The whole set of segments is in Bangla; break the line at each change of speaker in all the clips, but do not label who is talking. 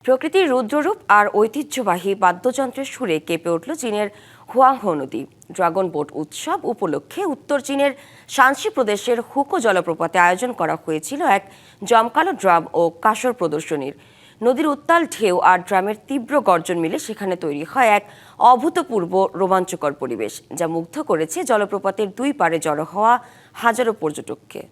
প্রকৃতির রুদ্ররূপ আর ঐতিহ্যবাহী বাদ্যযন্ত্রের সুরে কেঁপে উঠল চীনের হুয়াংহো নদী। ড্রাগন বোট উৎসব উপলক্ষে উত্তর চীনের শানসি প্রদেশের হুকো জলপ্রপাতে আয়োজন করা হয়েছিল এক জমকালো ড্রাম ও কাসর প্রদর্শনীর। নদীর উত্তাল ঢেউ আর ড্রামের তীব্র গর্জন মিলে সেখানে তৈরি হয় এক অভূতপূর্ব রোমাঞ্চকর পরিবেশ, যা মুগ্ধ করেছে জলপ্রপাতের দুই পাড়ে জড়ো হওয়া হাজারো পর্যটককে।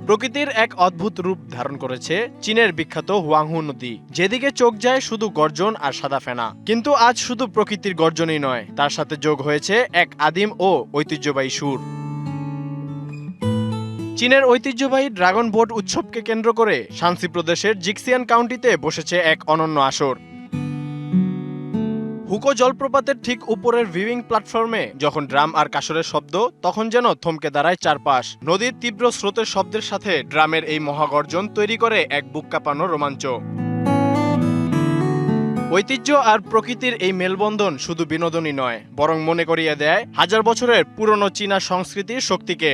প্রকৃতির এক অদ্ভুত রূপ ধারণ করেছে চীনের বিখ্যাত হুয়াংহো নদী, যেদিকে চোখ যায় শুধু গর্জন আর সাদা ফেনা। কিন্তু আজ শুধু প্রকৃতির গর্জনই নয়, তার সাথে যোগ হয়েছে এক আদিম ও ঐতিহ্যবাহী সুর। চীনের ঐতিহ্যবাহী ড্রাগন বোট উৎসবকে কেন্দ্র করে শানসি প্রদেশের জিক্সিয়ান কাউন্টিতে বসেছে এক অনন্য আসর। হুকো জলপ্রপাতের ঠিক উপরের ভিউইং প্ল্যাটফর্মে যখন ড্রাম আর কাসরের শব্দ, তখন যেন থমকে দাঁড়ায় চারপাশ। নদীর তীব্র স্রোতের শব্দের সাথে ড্রামের এই মহাগর্জন তৈরি করে এক বুক কাঁপানো রোমাঞ্চ। ঐতিহ্য আর প্রকৃতির এই মেলবন্ধন শুধু বিনোদনই নয়, বরং মনে করিয়ে দেয় হাজার বছরের পুরনো চীনা সংস্কৃতির শক্তিকে।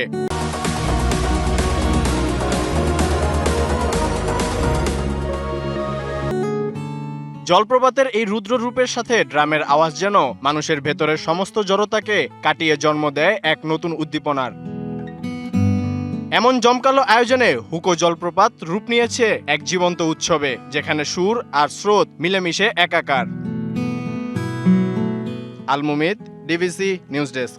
জলপ্রপাতের এই রুদ্র রূপের সাথে ড্রামের আওয়াজ যেন মানুষের ভেতরের সমস্ত জড়তাকে কাটিয়ে জন্ম দেয় এক নতুন উদ্দীপনার। এমন জমকালো আয়োজনে হুকো জলপ্রপাত রূপ নিয়েছে এক জীবন্ত উৎসবে, যেখানে সুর আর স্রোত মিলেমিশে একাকার। আল মুমিত, ডিবিসি নিউজ ডেস্ক।